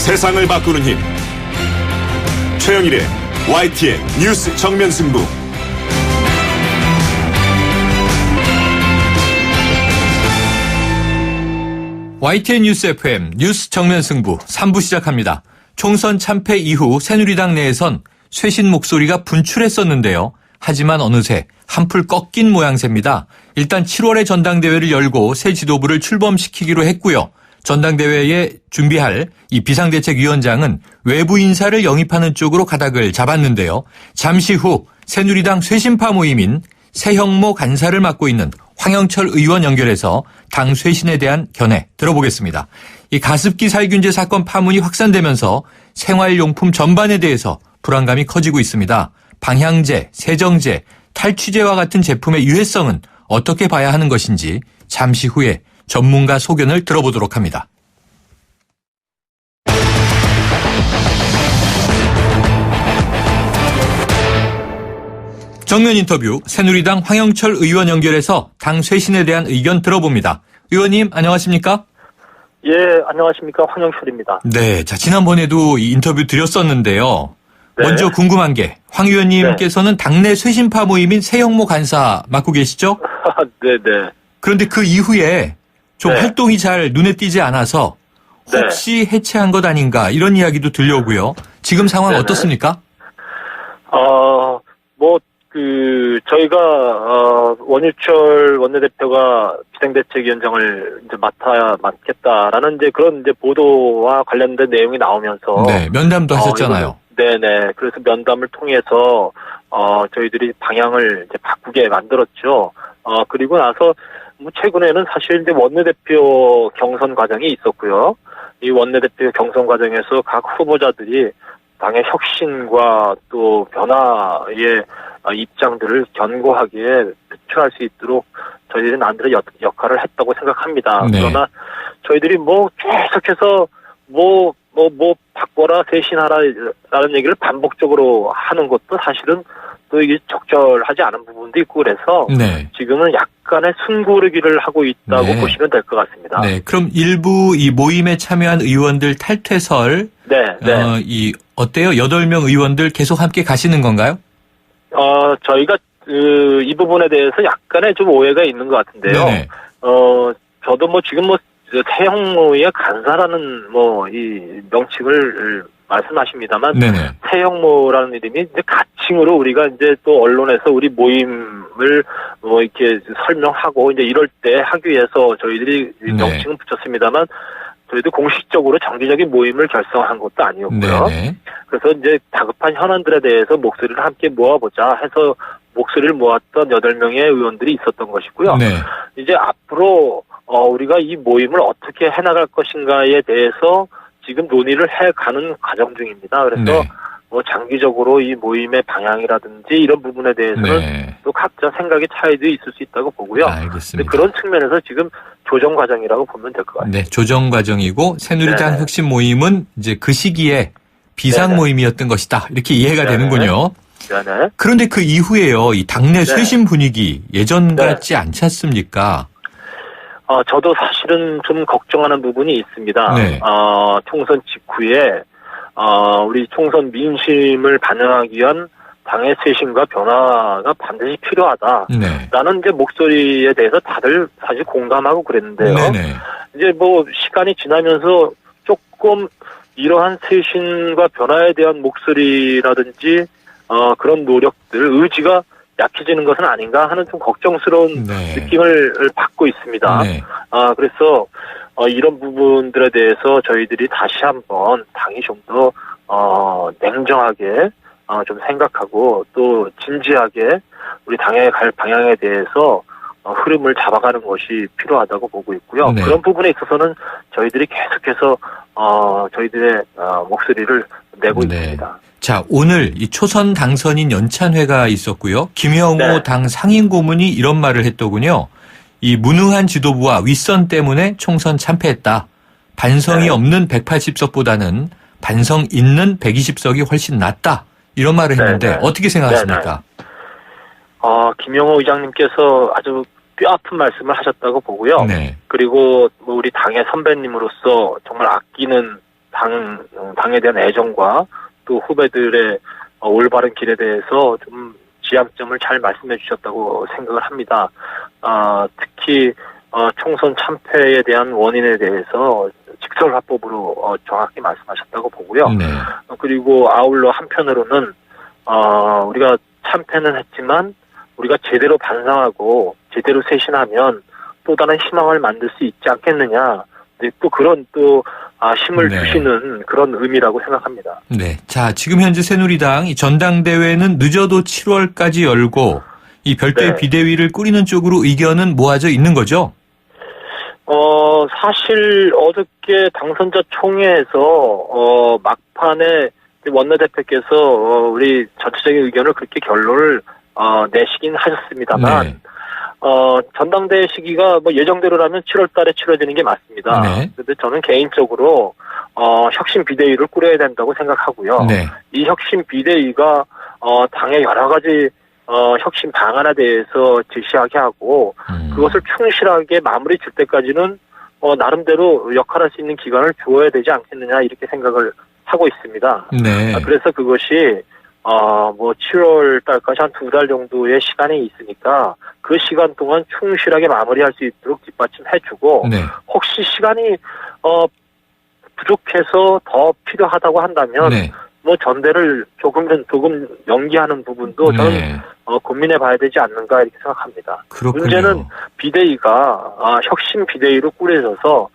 세상을 바꾸는 힘. 최영일의 YTN 뉴스 정면 승부. YTN 뉴스 FM 뉴스 정면 승부 3부 시작합니다. 총선 참패 이후 새누리당 내에선 쇄신 목소리가 분출했었는데요. 하지만 어느새 한풀 꺾인 모양새입니다. 일단 7월에 전당대회를 열고 새 지도부를 출범시키기로 했고요. 전당대회에 준비할 이 비상대책위원장은 외부 인사를 영입하는 쪽으로 가닥을 잡았는데요. 잠시 후 새누리당 쇄신파 모임인 새형모 간사를 맡고 있는 황영철 의원 연결해서 당 쇄신에 대한 견해 들어보겠습니다. 이 가습기 살균제 사건 파문이 확산되면서 생활용품 전반에 대해서 불안감이 커지고 있습니다. 방향제, 세정제, 탈취제와 같은 제품의 유해성은 어떻게 봐야 하는 것인지 잠시 후에 전문가 소견을 들어보도록 합니다. 정면 인터뷰 새누리당 황영철 의원 연결해서 당 쇄신에 대한 의견 들어봅니다. 의원님 안녕하십니까? 예, 안녕하십니까. 황영철입니다. 네, 자 지난번에도 이 인터뷰 드렸었는데요. 네. 먼저 궁금한 게 황 의원님께서는 당내 쇄신파 모임인 새형모 간사 맡고 계시죠? 네네. 그런데 그 이후에 좀 네. 활동이 잘 눈에 띄지 않아서 혹시 해체한 것 아닌가 이런 이야기도 들려오고요. 지금 상황 네네. 어떻습니까? 저희가, 원유철 원내대표가 비상대책위원장을 이제 맡겠다라는 이제 그런 이제 보도와 관련된 내용이 나오면서. 네, 면담도 하셨잖아요. 네네. 그래서 면담을 통해서, 저희들이 방향을 이제 바꾸게 만들었죠. 그리고 나서, 최근에는 사실 이제 원내대표 경선 과정이 있었고요. 이 원내대표 경선 과정에서 각 후보자들이 당의 혁신과 또 변화의 입장들을 견고하게 표출할 수 있도록 저희들이 나름대로 역할을 했다고 생각합니다. 네. 그러나 저희들이 계속해서 바꿔라, 쇄신하라라는 얘기를 반복적으로 하는 것도 사실은 또 이게 적절하지 않은 부분도 있고 그래서 네. 지금은 약간의 숨고르기를 하고 있다고 네. 보시면 될 것 같습니다. 네, 그럼 일부 이 모임에 참여한 의원들 탈퇴설, 어때요? 8명 의원들 계속 함께 가시는 건가요? 저희가 이 부분에 대해서 약간의 좀 오해가 있는 것 같은데요. 네네. 저도 지금 새형모의 간사라는 이 명칭을 말씀하십니다만, 네네. 새형모라는 이름이 이제 가칭으로 우리가 이제 또 언론에서 우리 모임을 이렇게 설명하고 이제 이럴 때 하기 위해서 저희들이 명칭은 붙였습니다만, 저희도 공식적으로 정기적인 모임을 결성한 것도 아니었고요. 네네. 그래서 이제 다급한 현안들에 대해서 목소리를 함께 모아보자 해서 목소리를 모았던 8명의 의원들이 있었던 것이고요. 네. 이제 앞으로 우리가 이 모임을 어떻게 해나갈 것인가에 대해서 지금 논의를 해가는 과정 중입니다. 그래서 네. 장기적으로 이 모임의 방향이라든지 이런 부분에 대해서는 네. 또 각자 생각의 차이도 있을 수 있다고 보고요. 알겠습니다. 그런 측면에서 지금 조정 과정이라고 보면 될 것 같아요. 네, 조정 과정이고 새누리당 네네. 혁신 모임은 이제 그 시기에 비상 네네. 모임이었던 것이다. 이렇게 이해가 네네. 되는군요. 네네. 그런데 그 이후에요, 이 당내 네. 쇄신 분위기 예전 같지 않지 않습니까? 저도 사실은 좀 걱정하는 부분이 있습니다. 네. 총선 직후에, 우리 총선 민심을 반영하기 위한 당의 쇄신과 변화가 반드시 필요하다. 네. 라는 이제 목소리에 대해서 다들 사실 공감하고 그랬는데요. 네네. 이제 시간이 지나면서 조금 이러한 쇄신과 변화에 대한 목소리라든지, 그런 노력들, 의지가 약해지는 것은 아닌가 하는 좀 걱정스러운 네. 느낌을 받고 있습니다. 네. 그래서 이런 부분들에 대해서 저희들이 다시 한번 당이 좀 더 냉정하게 좀 생각하고 또 진지하게 우리 당의 갈 방향에 대해서 흐름을 잡아가는 것이 필요하다고 보고 있고요. 네. 그런 부분에 있어서는 저희들이 계속해서 저희들의 목소리를 내고 네. 있습니다. 자, 오늘 이 초선 당선인 연찬회가 있었고요. 김영호 네. 당 상임고문이 이런 말을 했더군요. 이 무능한 지도부와 윗선 때문에 총선 참패했다. 반성이 네. 없는 180석보다는 반성 있는 120석이 훨씬 낫다. 이런 말을 했는데 네. 어떻게 생각하십니까? 김영호 의장님께서 아주 뼈아픈 말씀을 하셨다고 보고요. 네. 그리고 우리 당의 선배님으로서 정말 아끼는 당에 대한 애정과 또 후배들의 올바른 길에 대해서 좀 지향점을 잘 말씀해 주셨다고 생각을 합니다. 특히 총선 참패에 대한 원인에 대해서 직설화법으로 정확히 말씀하셨다고 보고요. 네. 그리고 아울러 한편으로는 우리가 참패는 했지만 우리가 제대로 반성하고 제대로 쇄신하면 또 다른 희망을 만들 수 있지 않겠느냐. 또 그런 힘을 네. 주시는 그런 의미라고 생각합니다. 네. 자, 지금 현재 새누리당 이 전당대회는 늦어도 7월까지 열고 이 별도의 네. 비대위를 꾸리는 쪽으로 의견은 모아져 있는 거죠? 사실 어저께 당선자 총회에서 막판에 원내대표께서 우리 전체적인 의견을 그렇게 결론을 내시긴 하셨습니다만 네. 전당대회 시기가 뭐 예정대로라면 7월 달에 치러지는 게 맞습니다. 네. 그런데 저는 개인적으로 혁신 비대위를 꾸려야 된다고 생각하고요. 네. 이 혁신 비대위가 당의 여러 가지 혁신 방안에 대해서 제시하게 하고 그것을 충실하게 마무리 질 때까지는 나름대로 역할할 수 있는 기간을 주어야 되지 않겠느냐 이렇게 생각을 하고 있습니다. 네. 그래서 그것이 뭐 7월 달까지 한 2달 정도의 시간이 있으니까 그 시간 동안 충실하게 마무리할 수 있도록 뒷받침해주고 네. 혹시 시간이 부족해서 더 필요하다고 한다면 네. 뭐 전대를 조금 연기하는 부분도 저는 네. 고민해봐야 되지 않는가 이렇게 생각합니다. 그렇군요. 문제는 비대위가 혁신 비대위로 꾸려져서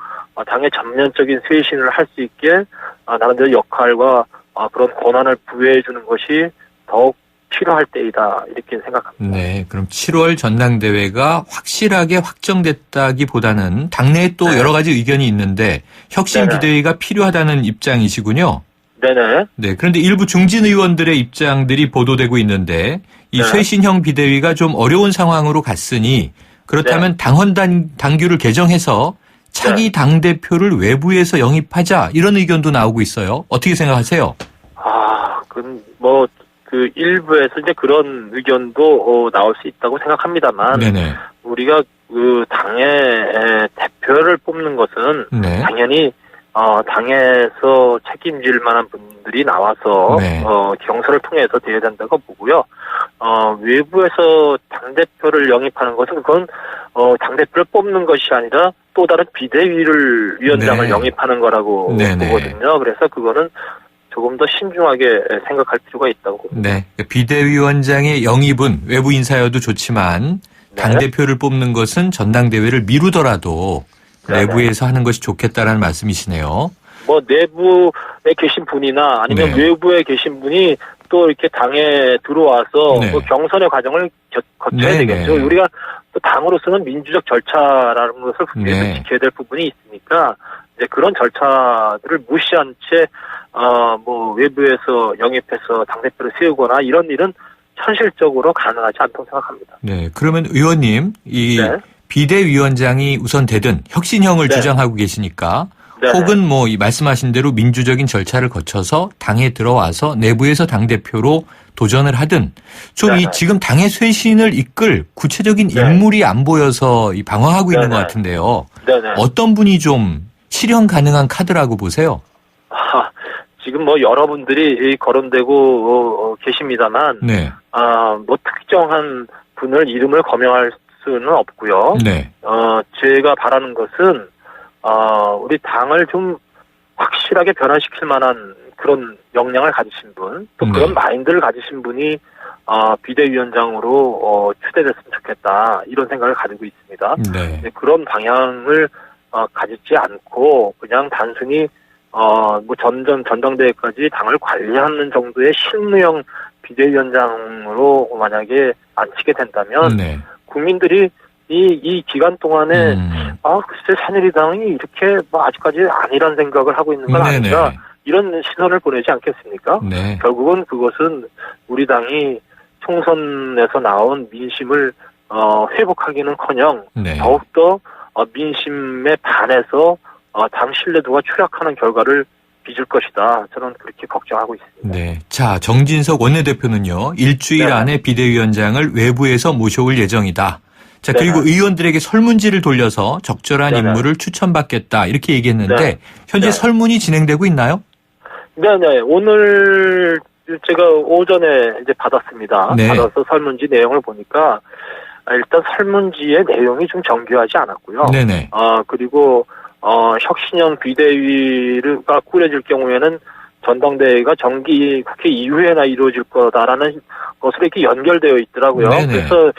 당의 전면적인 쇄신을 할 수 있게 나름대로 역할과 그런 권한을 부여해 주는 것이 더욱 필요할 때이다 이렇게 생각합니다. 네, 그럼 7월 전당대회가 확실하게 확정됐다기보다는 당내에 또 네. 여러 가지 의견이 있는데 혁신 네네. 비대위가 필요하다는 입장이시군요. 네네. 네, 그런데 일부 중진 의원들의 입장들이 보도되고 있는데 이 네. 쇄신형 비대위가 좀 어려운 상황으로 갔으니 그렇다면 당헌 당규를 개정해서 차기 당대표를 외부에서 영입하자 이런 의견도 나오고 있어요. 어떻게 생각하세요? 그 일부에서 이제 그런 의견도 나올 수 있다고 생각합니다만 네네. 우리가 그 당의 대표를 뽑는 것은 네. 당연히 당에서 책임질 만한 분들이 나와서 네. 경선을 통해서 돼야 된다고 보고요. 외부에서 당대표를 영입하는 것은 그건 당대표를 뽑는 것이 아니라 또 다른 위원장을 네. 영입하는 거라고 네네. 보거든요. 그래서 그거는 조금 더 신중하게 생각할 필요가 있다고 봅니다. 네. 비대위원장의 영입은 외부 인사여도 좋지만 네. 당대표를 뽑는 것은 전당대회를 미루더라도 네네. 내부에서 하는 것이 좋겠다라는 말씀이시네요. 뭐 내부에 계신 분이나 아니면 네. 외부에 계신 분이 또 이렇게 당에 들어와서 네. 뭐 경선의 과정을 거쳐야 네네. 되겠죠. 우리가 또 당으로서는 민주적 절차라는 것을 분명히 네. 지켜야 될 부분이 있으니까 이제 그런 절차들을 무시한 채 뭐 외부에서 영입해서 당대표를 세우거나 이런 일은 현실적으로 가능하지 않다고 생각합니다. 네. 그러면 의원님, 이 네. 비대위원장이 우선 되든 혁신형을 네. 주장하고 계시니까 네네. 혹은 뭐 이 말씀하신 대로 민주적인 절차를 거쳐서 당에 들어와서 내부에서 당대표로 도전을 하든 좀 이 네네. 지금 당의 쇄신을 이끌 구체적인 네. 인물이 안 보여서 이 방황하고 있는 네네. 것 같은데요. 네네. 어떤 분이 좀 실현 가능한 카드라고 보세요? 지금 뭐 여러분들이 거론되고 계십니다만 네. 뭐 특정한 분을 이름을 거명할 수는 없고요. 네. 제가 바라는 것은 우리 당을 좀 확실하게 변화시킬 만한 그런 역량을 가지신 분, 또 네. 그런 마인드를 가지신 분이 비대위원장으로 추대됐으면 좋겠다 이런 생각을 가지고 있습니다. 네. 그런 방향을 가지지 않고 그냥 단순히 뭐 전당대회까지 당을 관리하는 정도의 실무형 비대위원장으로 만약에 앉히게 된다면 네. 국민들이 이 기간 동안에 글쎄 새누리당이 이렇게 뭐 아직까지 아니란 생각을 하고 있는 건 네네. 아닌가 이런 시선을 보내지 않겠습니까? 네. 결국은 그것은 우리 당이 총선에서 나온 민심을 회복하기는커녕 네. 더욱더 민심에 반해서 당 신뢰도가 추락하는 결과를 빚을 것이다. 저는 그렇게 걱정하고 있습니다. 네. 자, 정진석 원내대표는요, 일주일 네. 안에 비대위원장을 외부에서 모셔올 예정이다. 자, 그리고 네네. 의원들에게 설문지를 돌려서 적절한 네네. 인물을 추천받겠다 이렇게 얘기했는데 네. 현재 네. 설문이 진행되고 있나요? 네네. 오늘 제가 오전에 이제 받았습니다. 네. 받아서 설문지 내용을 보니까 일단 설문지의 내용이 좀 정교하지 않았고요. 네네. 그리고 혁신형 비대위가 꾸려질 경우에는 전당대회가 정기 국회 이후에나 이루어질 거다라는 것으로 이렇게 연결되어 있더라고요. 네네. 그래서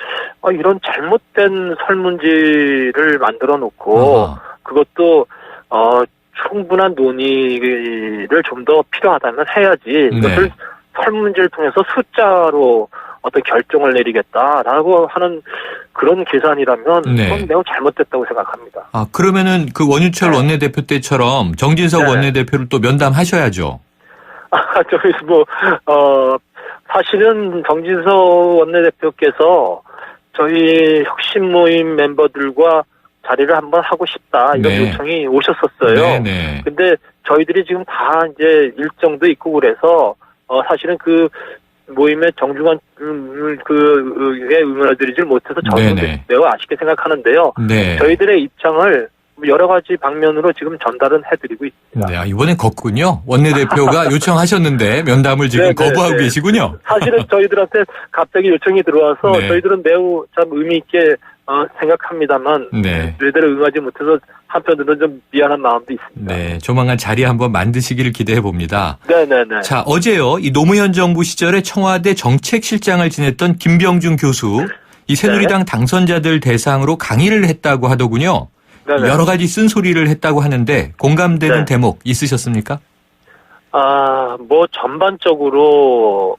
이런 잘못된 설문지를 만들어 놓고 아하. 그것도 충분한 논의를 좀 더 필요하다면 해야지 이것을 네. 설문지를 통해서 숫자로 어떤 결정을 내리겠다라고 하는 그런 계산이라면 네. 그건 매우 잘못됐다고 생각합니다. 아, 그러면은 그 원유철 네. 원내대표 때처럼 정진석 네. 원내대표를 또 면담하셔야죠. 사실은 정진석 원내대표께서 저희 혁신 모임 멤버들과 자리를 한번 하고 싶다 이런 네. 요청이 오셨었어요. 네네. 근데 저희들이 지금 다 이제 일정도 있고 그래서 사실은 그 모임에 정중한 응원을 드리질 못해서 저는 네네. 매우 아쉽게 생각하는데요. 네. 저희들의 입장을 여러 가지 방면으로 지금 전달은 해드리고 있습니다. 네, 이번엔 걷군요. 원내대표가 요청하셨는데 면담을 지금 네, 네, 거부하고 네. 계시군요. 사실은 저희들한테 갑자기 요청이 들어와서 네. 저희들은 매우 참 의미 있게 생각합니다만 네. 저희들을 응하지 못해서 한편으로는 좀 미안한 마음도 있습니다. 네, 조만간 자리 한번 만드시기를 기대해 봅니다. 네네네. 자, 어제요, 이 노무현 정부 시절에 청와대 정책실장을 지냈던 김병준 교수, 이 새누리당 당선자들 대상으로 강의를 했다고 하더군요. 네네. 여러 가지 쓴소리를 했다고 하는데 공감되는 네. 대목 있으셨습니까? 전반적으로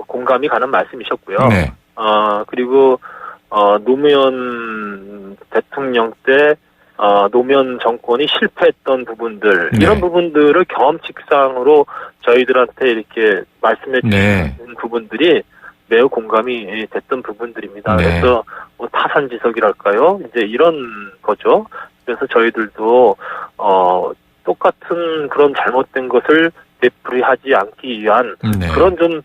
공감이 가는 말씀이셨고요. 네. 그리고 노무현 대통령 때 노무현 정권이 실패했던 부분들 네. 이런 부분들을 경험칙상으로 저희들한테 이렇게 말씀해 주신 네. 부분들이 매우 공감이 됐던 부분들입니다. 네. 그래서 타산지석이랄까요? 이제 이런 거죠. 그래서 저희들도 똑같은 그런 잘못된 것을 되풀이하지 않기 위한 네. 그런 좀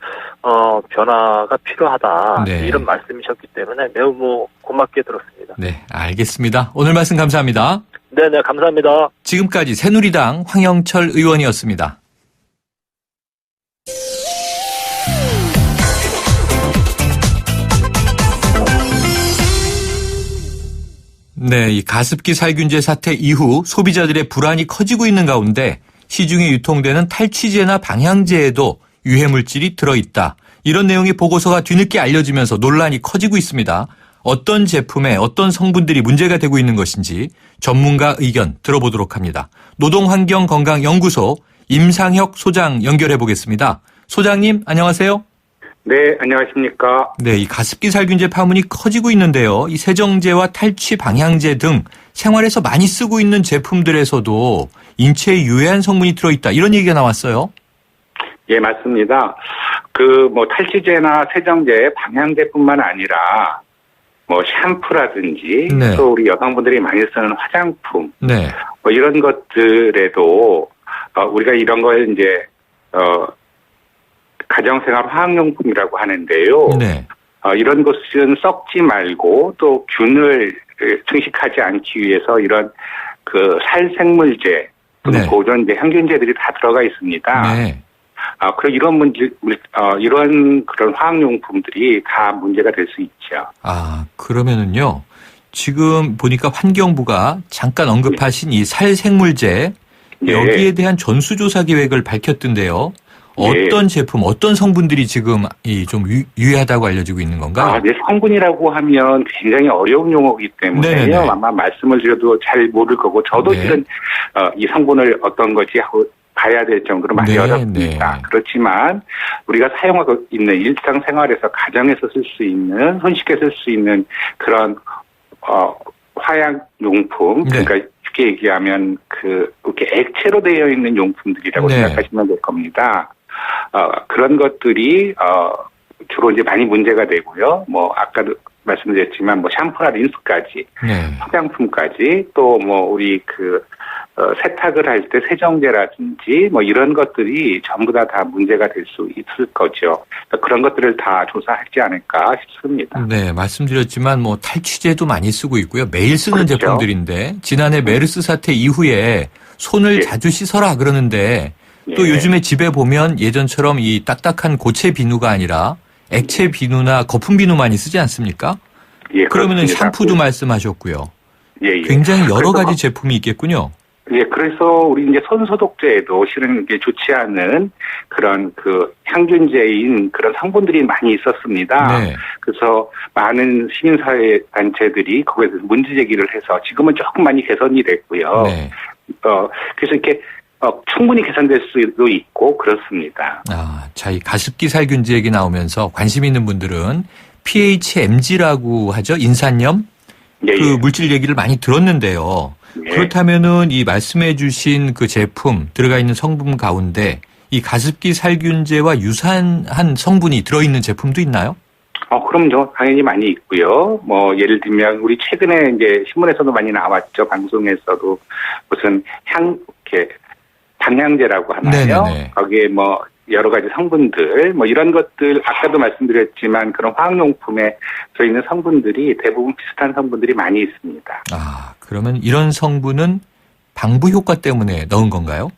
변화가 필요하다 네. 이런 말씀이셨기 때문에 매우 고맙게 들었습니다. 네, 알겠습니다. 오늘 말씀 감사합니다. 네네 감사합니다. 지금까지 새누리당 황영철 의원이었습니다. 네, 이 가습기 살균제 사태 이후 소비자들의 불안이 커지고 있는 가운데 시중에 유통되는 탈취제나 방향제에도 유해물질이 들어있다. 이런 내용의 보고서가 뒤늦게 알려지면서 논란이 커지고 있습니다. 어떤 제품에 어떤 성분들이 문제가 되고 있는 것인지 전문가 의견 들어보도록 합니다. 노동환경건강연구소 임상혁 소장 연결해 보겠습니다. 소장님 안녕하세요. 네, 안녕하십니까. 네, 이 가습기 살균제 파문이 커지고 있는데요. 이 세정제와 탈취 방향제 등 생활에서 많이 쓰고 있는 제품들에서도 인체에 유해한 성분이 들어있다. 이런 얘기가 나왔어요. 예, 맞습니다. 탈취제나 세정제, 방향제뿐만 아니라 샴푸라든지 네. 또 우리 여성분들이 많이 쓰는 화장품 네. 이런 것들에도 우리가 이런 걸 이제 가정생활 화학용품이라고 하는데요. 네. 이런 것은 썩지 말고 또 균을 증식하지 않기 위해서 이런 살생물제 또는 네. 보존제, 향균제들이 다 들어가 있습니다. 네. 그런 이런 그런 화학용품들이 다 문제가 될 수 있죠. 그러면은요. 지금 보니까 환경부가 잠깐 언급하신 이 살생물제 네. 여기에 대한 전수조사 계획을 밝혔던데요. 어떤 제품, 어떤 성분들이 지금 좀 유해하다고 알려지고 있는 건가요? 네, 성분이라고 하면 굉장히 어려운 용어이기 때문에요. 네네네. 아마 말씀을 드려도 잘 모를 거고 저도 네. 실은 이 성분을 어떤 것이 하고 봐야 될 정도로 많이 네, 어렵습니다. 네. 그렇지만 우리가 사용하고 있는 일상생활에서 가정에서 쓸 수 있는 손쉽게 쓸 수 있는 그런 화약용품 네. 그러니까 쉽게 얘기하면 이렇게 액체로 되어 있는 용품들이라고 네. 생각하시면 될 겁니다. 그런 것들이 주로 이제 많이 문제가 되고요. 아까도 말씀드렸지만 샴푸나 린스까지 네. 화장품까지 또 우리 세탁을 할 때 세정제라든지 뭐 이런 것들이 전부 다 문제가 될 수 있을 거죠. 그런 것들을 다 조사하지 않을까 싶습니다. 네, 말씀드렸지만 뭐 탈취제도 많이 쓰고 있고요. 매일 쓰는 그렇죠. 제품들인데 지난해 메르스 사태 이후에 손을 예. 자주 씻어라 그러는데 또 예. 요즘에 집에 보면 예전처럼 이 딱딱한 고체 비누가 아니라 액체 비누나 거품 비누 많이 쓰지 않습니까? 예, 그러면은 그렇습니다. 샴푸도 말씀하셨고요. 예, 예. 굉장히 여러 그래서 가지 제품이 있겠군요. 예, 그래서 우리 이제 손소독제에도 실은 이게 좋지 않은 그런 그 향균제인 그런 성분들이 많이 있었습니다. 네. 그래서 많은 시민사회 단체들이 거기에 대해서 문제 제기를 해서 지금은 조금 많이 개선이 됐고요. 네. 그래서 이렇게 충분히 개선될 수도 있고 그렇습니다. 자, 이 가습기 살균제 얘기 나오면서 관심 있는 분들은 PHMG라고 하죠. 인산염? 예, 그 예. 물질 얘기를 많이 들었는데요. 예. 그렇다면은 이 말씀해 주신 그 제품 들어가 있는 성분 가운데 이 가습기 살균제와 유사한 성분이 들어있는 제품도 있나요? 그럼요. 당연히 많이 있고요. 뭐, 예를 들면, 우리 최근에 이제 신문에서도 많이 나왔죠. 방송에서도 무슨 이렇게, 방향제라고 하나요? 네네네. 거기에 뭐, 여러 가지 성분들, 뭐 이런 것들, 아까도 말씀드렸지만 그런 화학용품에 들어있는 성분들이 대부분 비슷한 성분들이 많이 있습니다. 그러면 이런 성분은 방부 효과 때문에 넣은 건가요?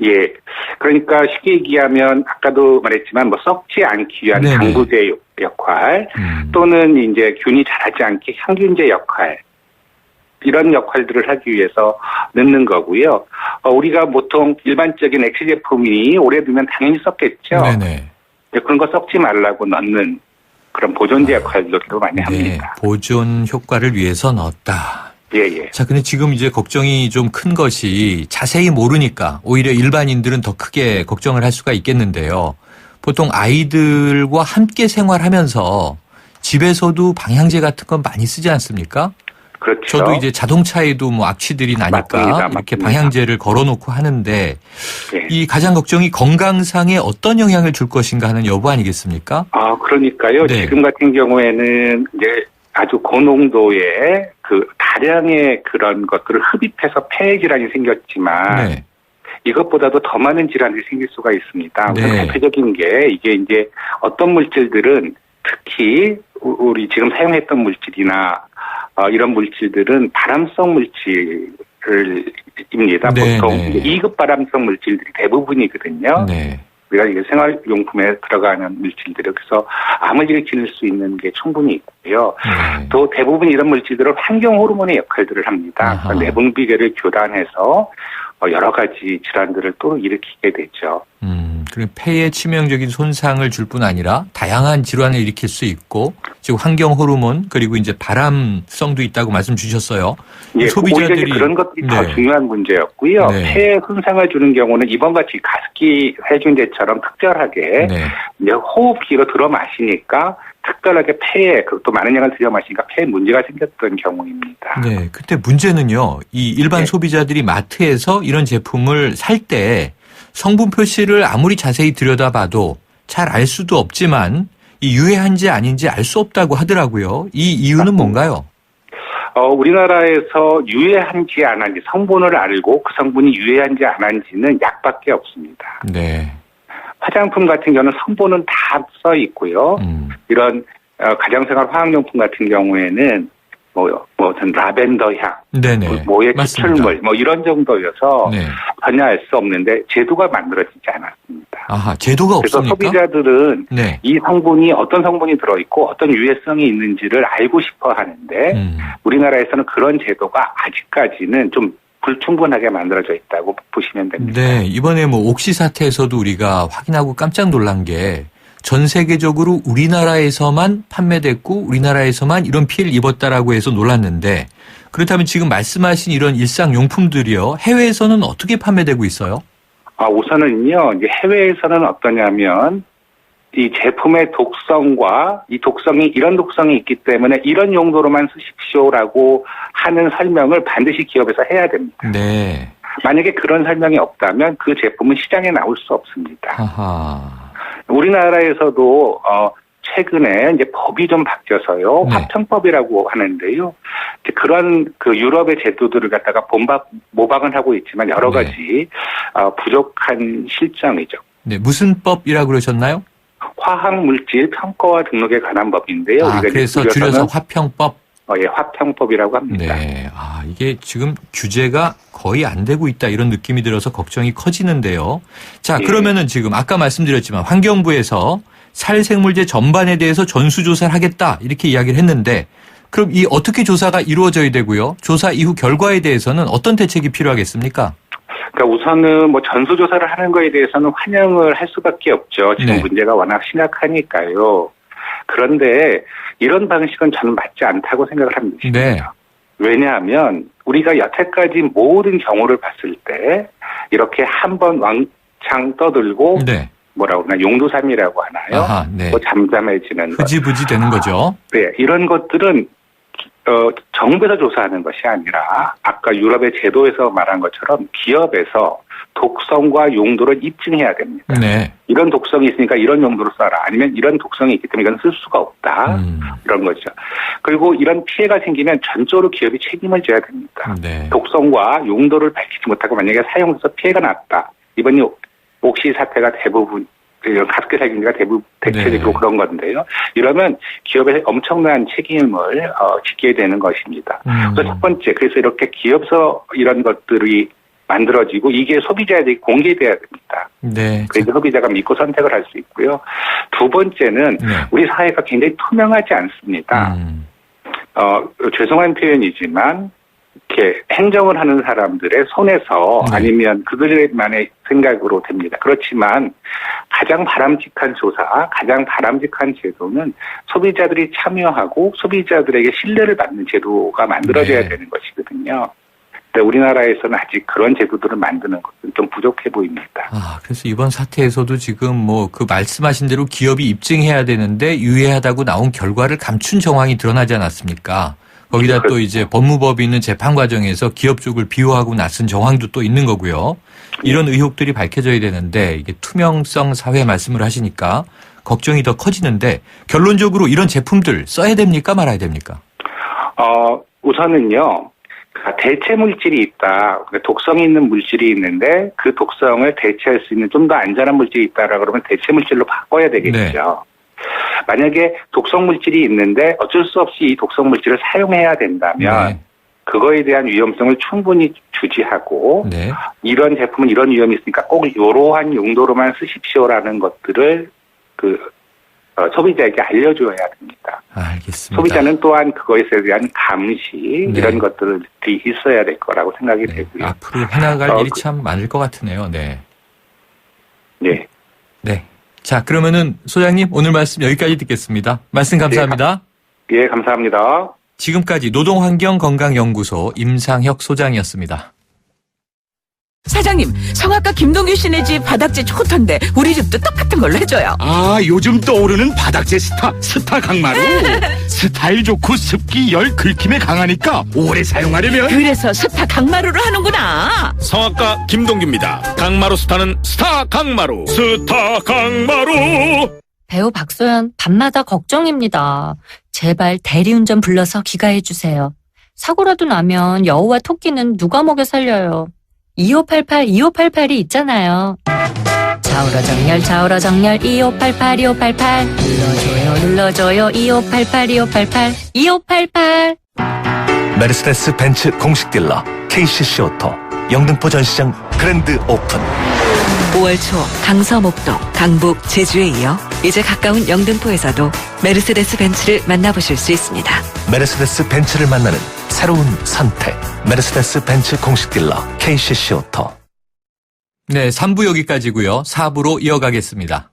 예. 그러니까 쉽게 얘기하면 아까도 말했지만 뭐 썩지 않기 위한 네네. 방부제 역할 또는 이제 균이 자라지 않게 향균제 역할 이런 역할들을 하기 위해서 넣는 거고요. 우리가 보통 일반적인 액체 제품이 오래 두면 당연히 썩겠죠. 네네. 그런 거 썩지 말라고 넣는 그런 보존제 역할도 많이 합니다. 보존 효과를 위해서 넣었다. 예. 자, 근데 지금 이제 걱정이 좀 큰 것이 자세히 모르니까 오히려 일반인들은 더 크게 걱정을 할 수가 있겠는데요. 보통 아이들과 함께 생활하면서 집에서도 방향제 같은 건 많이 쓰지 않습니까? 그렇죠. 저도 이제 자동차에도 뭐 악취들이 나니까 맞습니다. 이렇게 맞습니다. 방향제를 걸어놓고 하는데 예. 이 가장 걱정이 건강상에 어떤 영향을 줄 것인가 하는 여부 아니겠습니까? 그러니까요. 네. 지금 같은 경우에는 이제 아주 고농도의 그 다량의 그런 것들을 흡입해서 폐 질환이 생겼지만 네. 이것보다도 더 많은 질환이 생길 수가 있습니다. 우선 네. 대표적인 게 이게 이제 어떤 물질들은 특히 우리 지금 사용했던 물질이나 이런 물질들은 발암성 물질입니다. 네, 보통 네. 2급 발암성 물질들이 대부분이거든요. 네. 우리가 이게 생활용품에 들어가는 물질들이 그래서 암을 일으킬 수 있는 게 충분히 있고요. 네. 또 대부분 이런 물질들은 환경 호르몬의 역할들을 합니다. 아하. 내분비계를 교란해서 여러 가지 질환들을 또 일으키게 되죠. 그리고 폐에 치명적인 손상을 줄 뿐 아니라 다양한 질환을 일으킬 수 있고 지금 환경 호르몬 그리고 이제 발암성도 있다고 말씀 주셨어요. 예, 소비자들이 오히려 그런 것들이 더 네. 중요한 문제였고요. 네. 폐에 손상을 주는 경우는 이번 같이 가습기 살균제처럼 특별하게 네. 이제 호흡기로 들어 마시니까 특별하게 폐에 그것도 많은 양을 들여 마시니까 폐에 문제가 생겼던 경우입니다. 네. 그때 문제는요. 이 일반 네. 소비자들이 마트에서 이런 제품을 살 때 성분 표시를 아무리 자세히 들여다봐도 잘 알 수도 없지만 이 유해한지 아닌지 알 수 없다고 하더라고요. 이 이유는 뭔가요? 우리나라에서 유해한지 안 한지 성분을 알고 그 성분이 유해한지 안 한지는 약밖에 없습니다. 네. 화장품 같은 경우는 성분은 다 써 있고요. 이런 가정생활 화학용품 같은 경우에는 어떤 라벤더 향, 네네. 모의 맞습니다. 추출물, 이런 정도여서 네. 전혀 알 수 없는데 제도가 만들어지지 않았습니다. 아하, 제도가 그래서 없습니까? 소비자들은 네. 이 성분이 어떤 성분이 들어있고 어떤 유해성이 있는지를 알고 싶어 하는데 우리나라에서는 그런 제도가 아직까지는 좀 불충분하게 만들어져 있다고 보시면 됩니다. 네. 이번에 옥시 사태에서도 우리가 확인하고 깜짝 놀란 게 전 세계적으로 우리나라에서만 판매됐고 우리나라에서만 이런 피해를 입었다라고 해서 놀랐는데 그렇다면 지금 말씀하신 이런 일상용품들이요. 해외에서는 어떻게 판매되고 있어요? 우선은요, 이제 해외에서는 어떠냐면 이 제품의 독성과 이 독성이 이런 독성이 있기 때문에 이런 용도로만 쓰십시오라고 하는 설명을 반드시 기업에서 해야 됩니다. 네. 만약에 그런 설명이 없다면 그 제품은 시장에 나올 수 없습니다. 하하. 우리나라에서도 최근에 이제 법이 좀 바뀌어서요. 네. 화평법이라고 하는데요. 이제 그런 그 유럽의 제도들을 갖다가 모방은 하고 있지만 여러 네. 가지 부족한 실정이죠. 네, 무슨 법이라고 그러셨나요? 화학물질 평가와 등록에 관한 법인데요. 아, 우리가 그래서 줄여서 화평법. 예, 화평법이라고 합니다. 네. 아, 이게 지금 규제가 거의 안 되고 있다 이런 느낌이 들어서 걱정이 커지는데요. 자, 예. 그러면은 지금 아까 말씀드렸지만 환경부에서 살생물제 전반에 대해서 전수조사를 하겠다 이렇게 이야기를 했는데 그럼 이 어떻게 조사가 이루어져야 되고요? 조사 이후 결과에 대해서는 어떤 대책이 필요하겠습니까? 그러니까 우선은 뭐 전수조사를 하는 거에 대해서는 환영을 할 수밖에 없죠. 지금 네. 문제가 워낙 심각하니까요. 그런데 이런 방식은 저는 맞지 않다고 생각을 합니다. 네. 왜냐하면 우리가 여태까지 모든 경우를 봤을 때 이렇게 한번 왕창 떠들고 네. 뭐라고 그러나 용두삼이라고 하나요? 아하, 네. 또 잠잠해지는 것. 흐지부지 되는 거죠. 네, 이런 것들은 정부에서 조사하는 것이 아니라 아까 유럽의 제도에서 말한 것처럼 기업에서 독성과 용도를 입증해야 됩니다. 네. 이런 독성이 있으니까 이런 용도로 써라. 아니면 이런 독성이 있기 때문에 이건 쓸 수가 없다. 이런 거죠. 그리고 이런 피해가 생기면 전적으로 기업이 책임을 져야 됩니다. 네. 독성과 용도를 밝히지 못하고 만약에 사용해서 피해가 났다. 이번이 옥시 사태가 대부분 가습기 살균제가 대체적으로 네. 그런 건데요. 이러면 기업에 엄청난 책임을 지게 되는 것입니다. 그래서 첫 번째, 그래서 이렇게 기업서 이런 것들이 만들어지고 이게 소비자에게 공개돼야 됩니다. 네. 그래서 소비자가 믿고 선택을 할 수 있고요. 두 번째는 네. 우리 사회가 굉장히 투명하지 않습니다. 죄송한 표현이지만 이렇게 행정을 하는 사람들의 손에서 네. 아니면 그들만의 생각으로 됩니다. 그렇지만 가장 바람직한 조사, 가장 바람직한 제도는 소비자들이 참여하고 소비자들에게 신뢰를 받는 제도가 만들어져야 네. 되는 것이거든요. 근데 우리나라에서는 아직 그런 제도들을 만드는 것은 좀 부족해 보입니다. 아, 그래서 이번 사태에서도 지금 뭐 그 말씀하신 대로 기업이 입증해야 되는데 유해하다고 나온 결과를 감춘 정황이 드러나지 않았습니까? 거기다 또 이제 법무법이 있는 재판 과정에서 기업 쪽을 비호하고 나선 정황도 또 있는 거고요. 이런 의혹들이 밝혀져야 되는데 이게 투명성 사회 말씀을 하시니까 걱정이 더 커지는데 결론적으로 이런 제품들 써야 됩니까 말아야 됩니까? 우선은요. 대체 물질이 있다. 독성이 있는 물질이 있는데 그 독성을 대체할 수 있는 좀 더 안전한 물질이 있다라고 그러면 대체 물질로 바꿔야 되겠죠. 네. 만약에 독성 물질이 있는데 어쩔 수 없이 이 독성 물질을 사용해야 된다면 네. 그거에 대한 위험성을 충분히 주지하고 네. 이런 제품은 이런 위험이 있으니까 꼭 이러한 용도로만 쓰십시오라는 것들을 소비자에게 알려줘야 됩니다. 알겠습니다. 소비자는 또한 그것에 대한 감시 네. 이런 것들이 있어야 될 거라고 생각이 네. 되고요. 앞으로 해나갈 일이 참 많을 것 같으네요. 네. 네. 네. 자, 그러면은 소장님 오늘 말씀 여기까지 듣겠습니다. 말씀 감사합니다. 예, 감사합니다. 지금까지 노동환경건강연구소 임상혁 소장이었습니다. 사장님, 성악가 김동규 씨네 집 바닥재 좋던데 우리 집도 똑같은 걸로 해줘요. 아, 요즘 떠오르는 바닥재 스타 강마루. 스타일 좋고 습기, 열, 긁힘에 강하니까 오래 사용하려면 그래서 스타 강마루로 하는구나. 성악가 김동규입니다. 강마루 스타는 스타 강마루. 스타 강마루. 배우 박소연 밤마다 걱정입니다. 제발 대리운전 불러서 귀가해주세요. 사고라도 나면 여우와 토끼는 누가 먹여 살려요. 2588 있잖아요. 좌우로 정렬 2588 눌러줘요 2588 메르세데스 벤츠 공식 딜러 KCC 오토 영등포 전시장 그랜드 오픈. 5월 초 강서, 목동, 강북, 제주에 이어 이제 가까운 영등포에서도 메르세데스 벤츠를 만나보실 수 있습니다. 메르세데스 벤츠를 만나는 새로운 선택. 메르세데스 벤츠 공식 딜러 KCC 오토. 네, 3부 여기까지고요. 4부로 이어가겠습니다.